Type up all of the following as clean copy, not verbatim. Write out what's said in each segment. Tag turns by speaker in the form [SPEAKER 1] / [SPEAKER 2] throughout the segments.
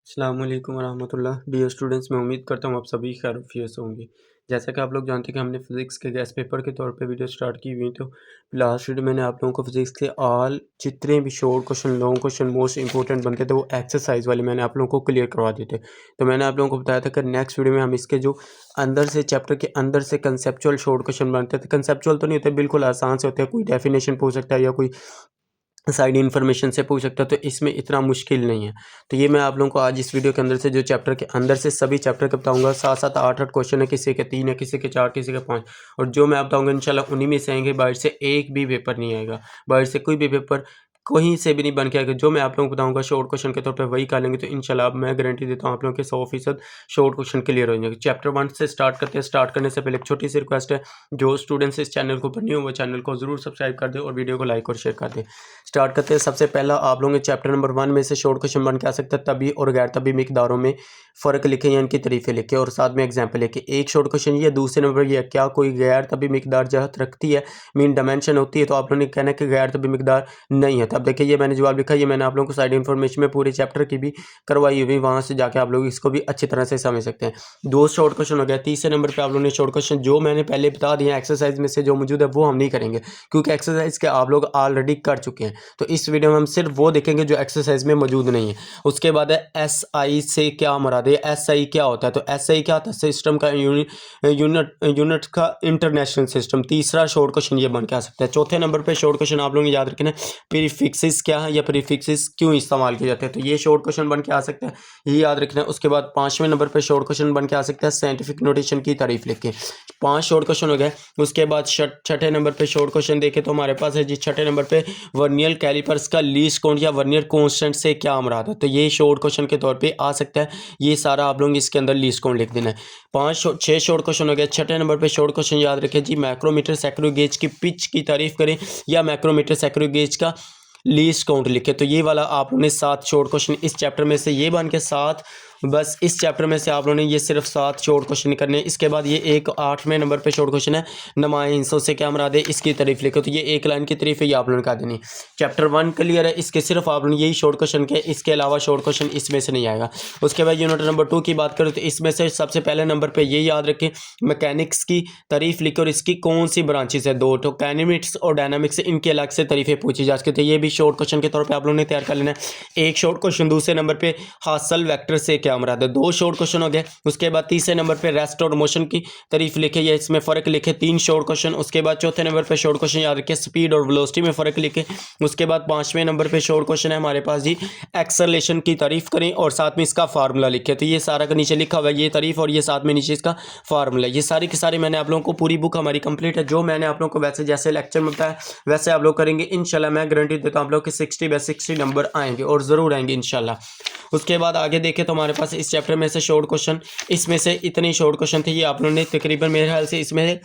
[SPEAKER 1] अस्सलाम वालेकुम वरहमतुल्लाह। Dear students, मैं उम्मीद करता हूँ आप सभी खैरियत से होंगे। जैसा कि आप लोग जानते हैं कि हमने फ़िज़िक्स के गेस्ट पेपर के तौर पे वीडियो स्टार्ट की हुई, तो लास्ट वीडियो मैंने आप लोगों को फ़िज़िक्स के ऑल जितने भी short question, long question, most important बनते थे वो एक्सरसाइज वाले मैंने आप लोगों को क्लियर करवा दिए थे। तो मैंने आप लोगों को बताया था कि नेक्स्ट वीडियो में हम इसके जो अंदर से चैप्टर के अंदर से कंसेप्चुअल शॉर्ट क्वेश्चन बनते थे, कंसेप्चुअल तो नहीं होते, बिल्कुल आसान से होते हैं, कोई डेफिनेशन पूछ सकता है या कोई साइड इन्फॉर्मेशन से पूछ सकता है, तो इसमें इतना मुश्किल नहीं है। तो ये मैं आप लोगों को आज इस वीडियो के अंदर से जो चैप्टर के अंदर से सभी चैप्टर के बताऊंगा। 7-7 8-8 क्वेश्चन है, किसी के 3 है, किसी के 4, किसी के 5, और जो मैं आप बताऊंगा इंशाल्लाह उन्हीं में से आएंगे। बाहर से एक भी पेपर नहीं आएगा, बाहर से कोई भी पेपर कहीं से भी नहीं बन के आएगा। जो मैं आप लोगों को बताऊंगा शॉर्ट क्वेश्चन के तौर पे वही कर लेंगे, तो इंशाल्लाह अब मैं गारंटी देता हूँ आप लोगों के 100% शॉर्ट क्वेश्चन क्लियर हो जाएंगे। चैप्टर 1 से स्टार्ट करते हैं। स्टार्ट करने से पहले एक छोटी सी रिक्वेस्ट है, जो स्टूडेंट्स इस चैनल को न्यू हो वो चैनल को जरूर सब्सक्राइब कर दे और वीडियो को लाइक और शेयर कर दे। स्टार्ट करते हैं। सबसे पहला आप लोगों के चैप्टर नंबर 1 में से शॉर्ट क्वेश्चन बन के आ सकता है, तभी और गैर तभी मिकदारों में फ़र्क लिखे या इनकी तरीफे लिखे और साथ में एग्जाम्पल लिखे। एक शॉर्ट क्वेश्चन ये, दूसरे नंबर ये, क्या कोई गैर तभी मिकदार जहत रखती है, मीन डायमेंशन होती है? तो आप लोगों ने कहना है कि गैर तभी मिकदार नहीं है। तब देखिए ये मैंने जवाब लिखा, ये मैंने आप लोगों को साइड इन्फॉर्मेशन में पूरे चैप्टर की भी करवाई हुई, वहाँ से जाके आप लोग इसको भी अच्छी तरह से समझ सकते हैं। 2 शॉर्ट क्वेश्चन हो गया। तीसरे नंबर पर आप लोगों ने शॉर्ट क्वेश्चन जो मैंने पहले बता दिया एक्सरसाइज में से जो मौजूद है वो हम नहीं करेंगे, क्योंकि एक्सरसाइज के आप लोग ऑलरेडी कर चुके हैं। तो इस वीडियो में हम सिर्फ वो देखेंगे जो एक्सरसाइज में मौजूद नहीं है। उसके बाद है एस आई से क्या मुराद है, एस आई क्या होता है? तो एस आई क्या होता है? सिस्टम का यूनिट का इंटरनेशनल सिस्टम। तीसरा शॉर्ट क्वेश्चन ये बन के आ सकता है। चौथे नंबर पे शॉर्ट क्वेश्चन आप लोगों ने याद रखना है, प्रीफिक्सेस क्या है या प्रीफिक्सेस क्यों इस्तेमाल किए जाते हैं? तो ये शॉर्ट क्वेश्चन बन के आ सकता है, ये याद रखना है। उसके बाद 5वें नंबर पे शॉर्ट क्वेश्चन बन के आ सकता है, साइंटिफिक नोटेशन की तारीफ लिख के। 5 शॉर्ट क्वेश्चन हो गए। उसके बाद छठे नंबर पे शॉर्ट क्वेश्चन देखे तो हमारे पास है जी, छठे नंबर पे वर्नियर कैलिपर्स का लीस्ट काउंट या वर्नियर कांस्टेंट से क्या मुराद है? तो ये शॉर्ट क्वेश्चन के तौर पे आ सकता है। ये सारा आप लोग इसके अंदर लीस्ट काउंट लिख देना है। 6 शॉर्ट क्वेश्चन हो गए। छठे नंबर पे शॉर्ट क्वेश्चन याद रखें जी, माइक्रोमीटर सैक्रोगेज की पिच की तारीफ करें या माइक्रोमीटर सैक्रोगेज का लीस्ट काउंट लिखे। तो ये वाला आप लोगों ने 7 शॉर्ट क्वेश्चन इस चैप्टर में से ये बन के 7, बस इस चैप्टर में से आप लोगों ने ये सिर्फ 7 शॉर्ट क्वेश्चन करने हैं। इसके बाद ये एक 8वें नंबर पे शॉर्ट क्वेश्चन है, नुमाया हिस्सों से क्या मुराद है, इसकी तारीफ लिखो। तो ये एक लाइन की तारीफ है, ये आप लोगों ने कहा देनी। चैप्टर 1 क्लियर है, इसके सिर्फ आप लोगों ने यही शॉर्ट क्वेश्चन के, इसके अलावा शॉर्ट क्वेश्चन इसमें से नहीं आएगा। उसके बाद यूनिट नंबर 2 की बात करें तो इसमें से सबसे पहले नंबर पर ये याद रखें, मैकेनिक्स की तारीफ लिखो और इसकी कौन सी ब्रांचेस है, 2 तो काइनेमिक्स और डायनामिक्स, इनके अलग से तारीफें पूछी जा सकती है। ये भी शॉर्ट क्वेश्चन के तौर पर आप लोगों ने तैयार कर लेना है। एक शॉर्ट क्वेश्चन दूसरे नंबर पर, हासिल वेक्टर से क्या मुराद है, 2 शॉर्ट क्वेश्चन हो गए। उसके बाद तीसरे नंबर पे रेस्ट और मोशन की तारीफ लिखे या इसमें फर्क लिखे, 3 शॉर्ट क्वेश्चन। उसके बाद चौथे नंबर पे शॉर्ट क्वेश्चन याद रखे, स्पीड और वेलोसिटी में फर्क लिखे। उसके बाद 5वें नंबर पे शॉर्ट क्वेश्चन है हमारे पास जी, एक्सेलरेशन की तारीफ करें और साथ में इसका फार्मूला लिखे। तो ये सारा का नीचे लिखा हुआ है ये तारीफ और ये साथ में नीचे इसका फार्मूला। ये सारी की सारी मैंने आप लोगों को, पूरी बुक हमारी कंप्लीट है। जो मैंने आप लोगों को वैसे जैसे लेक्चर में बताया वैसे आप लोग करेंगे इंशाल्लाह, मैं गारंटी देता हूँ आप लोग के 60/60 नंबर आएंगे और ज़रूर आएंगे इंशाल्लाह। उसके बाद आगे देखें तो हमारे पास इस चैप्टर में से शॉर्ट क्वेश्चन, इसमें से इतने शॉर्ट क्वेश्चन थे, ये आप लोगों ने तकरीबन मेरे ख्याल से इसमें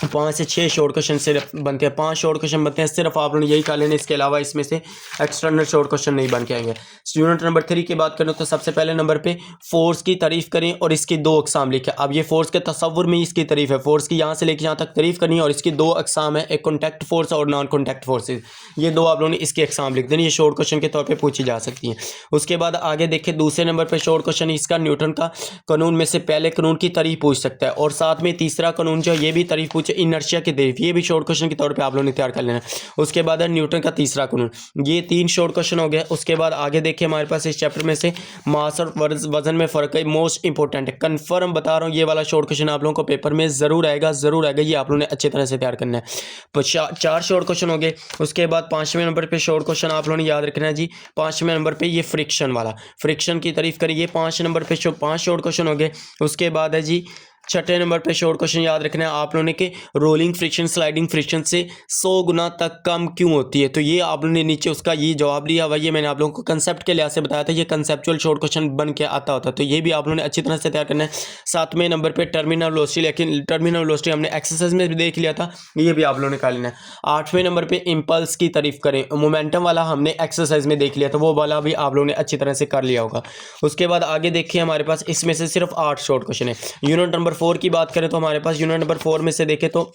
[SPEAKER 1] 5 से 6 शॉर्ट क्वेश्चन सिर्फ बनते हैं, 5 शॉर्ट क्वेश्चन बनते हैं, सिर्फ आप लोगों ने यही कर लेने। इसके अलावा इसमें से एक्सटर्नल शॉर्ट क्वेश्चन नहीं बन के आएंगे। यूनिट नंबर 3 की बात करें तो सबसे पहले नंबर पे फोर्स की तारीफ करें और इसकी 2 अकसाम लिखें। अब ये फोर्स के तसव्वुर में इसकी तारीफ है, फोर्स की यहाँ से लेकर यहाँ तक तारीफ करनी है और इसकी 2 अकसाम है, एक कॉन्टैक्ट फोर्स और नॉन कॉन्टैक्ट फोर्सेज। ये 2 आप लोगों ने इसकी अकसाम लिख देनी, ये शॉर्ट क्वेश्चन के तौर पर पूछी जा सकती हैं। उसके बाद आगे देखें दूसरे नंबर पर शॉर्ट क्वेश्चन, इसका न्यूटन का कानून में से पहले कानून की तारीफ पूछ सकता है और साथ में तीसरा कानून जो ये भी तारीफ पूछे, इनर्शिया की तारीफ, ये भी शॉर्ट क्वेश्चन के तौर पे आप लोगों ने तैयार कर लेना है। उसके बाद है न्यूटन का तीसरा कानून, ये 3 शॉर्ट क्वेश्चन हो गए। उसके बाद आगे देखिए हमारे पास इस चैप्टर में से मास और वजन में फर्क है, मोस्ट इंपॉर्टेंट है, कंफर्म बता रहा हूँ ये वाला शॉर्ट क्वेश्चन आप लोगों को पेपर में जरूर आएगा, जरूर आएगा। ये आप लोगों ने अच्छी तरह से तैयार करना है। 4 शॉर्ट क्वेश्चन हो गए। उसके बाद 5वें नंबर पे शॉर्ट क्वेश्चन आप लोगों ने याद रखना है जी, 5वें नंबर पे ये फ्रिक्शन वाला, फ्रिक्शन की तारीफ करिए, ये 5 नंबर पे 5 शॉर्ट क्वेश्चन हो गए। उसके बाद है जी 6ठे नंबर पे शॉर्ट क्वेश्चन याद रखना है आप लोगों ने कि रोलिंग फ्रिक्शन स्लाइडिंग फ्रिक्शन से 100 गुना तक कम क्यों होती है? तो ये आप लोगों ने नीचे उसका ये जवाब लिया हुआ, ये मैंने आप लोगों को कंसेप्ट के लिहाज से बताया था, ये कंसेप्चुअल शॉर्ट क्वेश्चन बन के आता होता है। तो ये भी आप लोगों ने अच्छी तरह से तैयार करना है। 7वें नंबर पर टर्मिनल वेलोसिटी, लेकिन टर्मिनल वेलोसिटी हमने एक्सरसाइज में भी देख लिया था, ये भी आप लोगों ने कर लेना है। 8वें नंबर पर इम्पल्स की तारीफ करें, मोमेंटम वाला हमने एक्सरसाइज में देख लिया था, वो वाला भी आप लोगों ने अच्छी तरह से कर लिया होगा। उसके बाद आगे देखिए हमारे पास इसमें से सिर्फ 8 शॉर्ट क्वेश्चन है। यूनिट नंबर 4 की बात करें तो हमारे पास यूनिट नंबर 4 में से देखें तो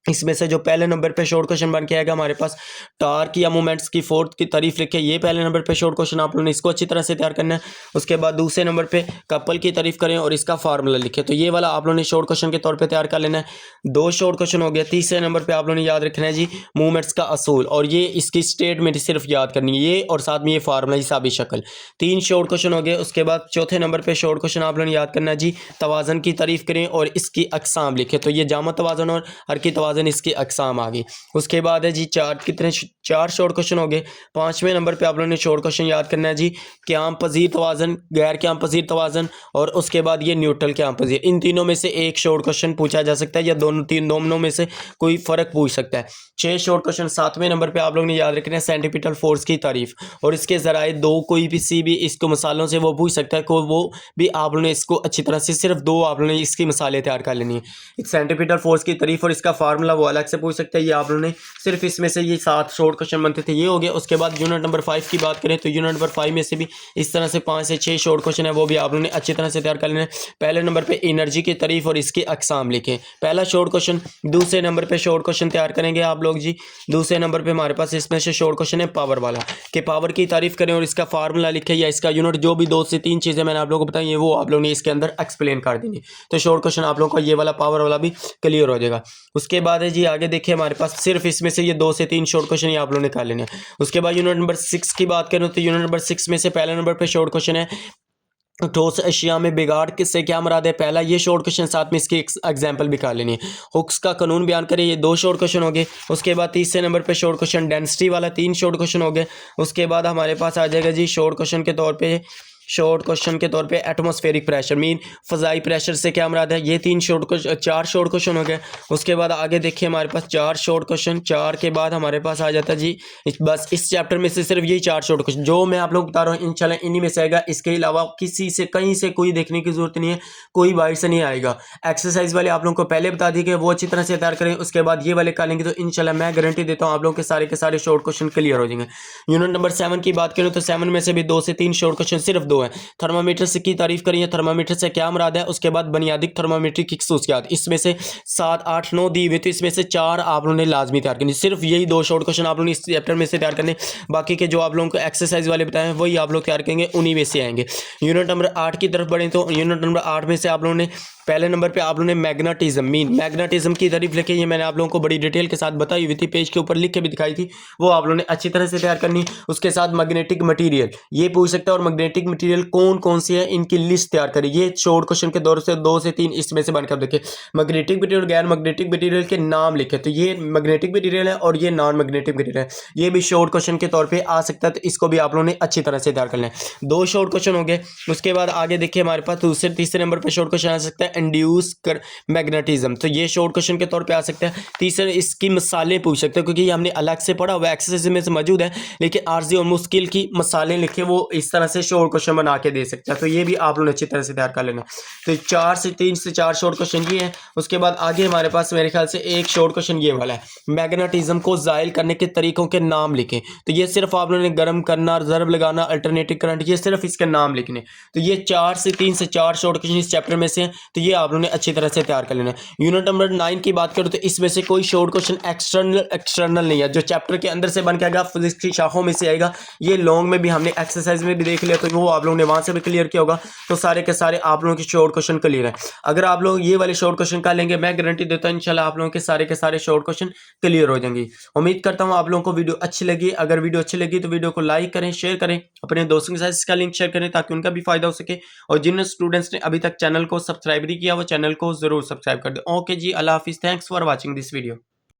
[SPEAKER 1] इसमें से जो पहले नंबर पे शॉर्ट क्वेश्चन बन के आएगा हमारे पास टार्क या मोमेंट्स की फोर्स की तारीफ लिखे, ये पहले नंबर पे शॉर्ट क्वेश्चन आप लोगों ने इसको अच्छी तरह से तैयार करना है। उसके बाद दूसरे नंबर पे कपल की तारीफ करें और इसका फार्मूला लिखे, तो ये वाला आप लोगों ने शॉर्ट क्वेश्चन के तौर पे तैयार कर लेना है। 2 शॉर्ट क्वेश्चन हो गया। तीसरे नंबर पे आप लोगों ने याद रखना है जी मूवमेंट्स का असूल, और ये इसकी स्टेटमेंट सिर्फ याद करनी है, ये और साथ में ये फार्मूला हिसाबी शक्ल। 3 शॉर्ट क्वेश्चन हो गए। उसके बाद चौथे नंबर पे शॉर्ट क्वेश्चन आप लोगों ने याद करना है जी तवाज़न की तारीफ करें और इसकी अक़साम लिखे, तो ये जामा तवाज़न और हरकी तवाज़न इसकी अक़साम आ गई। उसके बाद है जी 4 शॉर्ट क्वेश्चन हो गए। 5वें नंबर पे आप लोगों ने शॉर्ट क्वेश्चन याद करना है जी क़याम पज़ीर तवाज़न, गैर क़याम पज़ीर तवाज़न, और उसके बाद ये न्यूट्रल क़याम पज़ीर। इन तीनों में से एक शॉर्ट क्वेश्चन पूछा जा सकता है या दोनों में से कोई फ़र्क पूछ सकता है। 6 शॉर्ट क्वेश्चन। 7वें नंबर पे आप लोगों ने याद रखना है सेंट्रीपिटल फोर्स की तारीफ और इसके ज़राए दो, कोई भी सी भी इसको मिसालों से वो पूछ सकता है, को वो भी आप लोगों ने इसको अच्छी तरह से सिर्फ 2 आप लोगों ने इसकी मिसालें तैयार कर लेनी है। एक सेंट्रीपिटल फोर्स की तारीफ और इसका फार्मूला वो अलग से पूछ सकता है, ये आप लोगों ने सिर्फ इसमें से ये 7 शॉर्ट क्वेश्चन बनते थे, ये हो गया। उसके बाद यूनिट नंबर 5 की बात करें तो यूनिट नंबर 5 में से भी इस तरह से 5 से 6 शॉर्ट क्वेश्चन है, वो भी आप लोगों ने अच्छी तरह से तैयार कर लेना है। पहले नंबर पे एनर्जी की तारीफ और इसकी अक़साम लिखें, पहला शॉर्ट क्वेश्चन। दूसरे नंबर पे शॉर्ट क्वेश्चन तैयार करेंगे आप लोग जी। दूसरे नंबर पे हमारे पास इसमें से शॉर्ट क्वेश्चन है पावर वाला, कि पावर की तारीफ करें और इसका फार्मूला लिखें या इसका यूनिट, जो भी 2 से 3 चीज़ें मैंने आप लोगों को बताई है वो आप लोगों ने इसके अंदर एक्सप्लेन कर देनी। तो शॉर्ट क्वेश्चन आप लोगों का ये वाला पावर वाला भी क्लियर हो जाएगा। उसके बाद है जी आगे देखिए हमारे पास सिर्फ इसमें से ये 2 से 3 शॉर्ट क्वेश्चन ये आप लोगों ने कर लेने हैं। उसके बाद यूनिट नंबर 6 की बात करें तो यूनिट नंबर 6 में से पहले नंबर पर शॉर्ट क्वेश्चन है ठोस अशिया में बिगाड़ किससे क्या मुराद है, पहला ये शॉर्ट क्वेश्चन, साथ में इसकी एग्जांपल भी कर लेनी है। हुक्स का कानून बयान करें, ये 2 शॉर्ट क्वेश्चन हो गए। उसके बाद तीसरे नंबर पे शॉर्ट क्वेश्चन डेंसिटी वाला 3 शॉर्ट क्वेश्चन हो गए। उसके बाद हमारे पास आ जाएगा जी शॉर्ट क्वेश्चन के तौर पे एटमॉस्फेरिक प्रेशर मीन फ़ज़ाई प्रेशर से क्या मुराद है, ये 4 शॉर्ट क्वेश्चन हो गए। उसके बाद आगे देखिए हमारे पास 4 शॉर्ट क्वेश्चन, 4 के बाद हमारे पास आ जाता है जी बस इस चैप्टर में से सिर्फ यही 4 शॉर्ट क्वेश्चन जो मैं आप लोग बता रहा हूँ इंशाल्लाह इन्हीं में से आएगा। इसके अलावा किसी से कहीं से कोई देखने की जरूरत नहीं है, कोई बाहर से नहीं आएगा। एक्सरसाइज वाले आप लोगों को पहले बता दी कि वो अच्छी तरह से तैयार करें, उसके बाद ये वाले कर लेंगे तो इंशाल्लाह मैं गारंटी देता हूँ आप लोगों के सारे शॉर्ट क्वेश्चन क्लियर हो जाएंगे। यूनिट नंबर 7 की बात करें तो 7 में से भी 2 से 3 शॉर्ट क्वेश्चन सिर्फ 2 है। थर्मामीटर से की तारीफ करिए, थर्मामीटर से क्या मुराद है, उसके बाद बुनियादी थर्मामीटर की खसूसियात, इसमें से 7, 8, 9 दी हुई तो इसमें से 4 आप लोगों ने लाजमी तैयार करनी। सिर्फ यही 2 शॉर्ट क्वेश्चन आप लोगों ने इस चैप्टर में से तैयार करने, बाकी के जो आप लोगों को एक्सरसाइज वाले बताए हैं वही आप लोग तैयार करेंगे, उन्हीं में से आएंगे। यूनिट नंबर 8 की तरफ बढ़ें तो यूनिट नंबर 8 में से आप लोगों ने पहले नंबर पे आप लोगों ने मैग्नेटिज्म की तारीफ लिखी, ये मैंने आप लोगों को बड़ी डिटेल के साथ बताई हुई थी, पेज के ऊपर लिख के भी दिखाई थी, वो आप लोगों ने अच्छी तरह से तैयार करनी। उसके साथ मैग्नेटिक मटेरियल ये पूछ सकता है, और मैग्नेटिक मटेरियल कौन कौन सी है इनकी लिस्ट तैयार करें, ये शॉर्ट क्वेश्चन के दौर से 2 से 3 इसमें से बनकर देखें। मैग्नेटिक मटेरियल गैर मैग्नेटिक मटेरियल के नाम लिखे, तो ये मैग्नेटिक मटेरियल है और ये नॉन मैग्नेटिक मटेरियल है, ये भी शॉर्ट क्वेश्चन के तौर पर आ सकता है, तो इसको भी आप लोगों ने अच्छी तरह से तैयार करना है। 2 शॉर्ट क्वेश्चन हो गए। उसके बाद आगे देखिए हमारे पास तीसरे नंबर पर शॉर्ट क्वेश्चन आ सकता है इंड्यूस मैग्नेटिज्म, तो ये शॉर्ट क्वेश्चन के तौर पे आ सकता है। तीसरे इसकी मिसालें पूछ सकते हैं, क्योंकि ये हमने अलग से पढ़ा हुआ एक्सरसाइज में से मौजूद है, लेकिन आर्जी और मुश्किल की मिसालें लिखे वो इस तरह से शॉर्ट क्वेश्चन बना के दे सकता है, तो ये भी आप लोग अच्छी तरह से तैयार कर लेना। तो 3 से 4 शॉर्ट क्वेश्चन ये है। उसके बाद आगे हमारे पास मेरे ख्याल से एक शॉर्ट क्वेश्चन ये वाला है, मैग्नेटिज्म को ज़ायल करने के तरीकों के नाम लिखें, तो ये सिर्फ आप लोगों ने गर्म करना, ज़रब लगाना, अल्टरनेटिव करंट, ये सिर्फ इसके नाम लिखने। तो ये 3 से 4 शॉर्ट क्वेश्चन इस चैप्टर में से हैं, तो ये आप लोगों ने अच्छी तरह से तैयार कर लेना। यूनिट नंबर 9 की बात करूं तो इसमें से कोई शॉर्ट क्वेश्चन एक्सटर्नल नहीं है, जो चैप्टर के अंदर से बन के आएगा, फिजिक्स की शाखों में से आएगा। ये लॉन्ग में भी हमने एक्सरसाइज में भी देख लिया, तो वो आप लोगों ने वहां से भी क्लियर किया होगा, तो सारे के सारे आप लोगों के शॉर्ट क्वेश्चन क्लियर है। अगर आप लोग ये वाले शॉर्ट क्वेश्चन कर लेंगे, मैं गारंटी देता हूं इंशाल्लाह आप लोगों के सारे शॉर्ट क्वेश्चन क्लियर हो जाएंगे। उम्मीद करता हूं आप लोगों को वीडियो अच्छी लगी। अगर वीडियो अच्छी लगी तो वीडियो को लाइक करें, शेयर करें, अपने दोस्तों के साथ इसका लिंक शेयर करें ताकि उनका भी फायदा हो सके, और जिन स्टूडेंट्स ने अभी तक चैनल को सब्सक्राइब नहीं किया वो चैनल को जरूर सब्सक्राइब कर दे। ओके जी, अल्लाह हाफिज़, thanks for watching this video.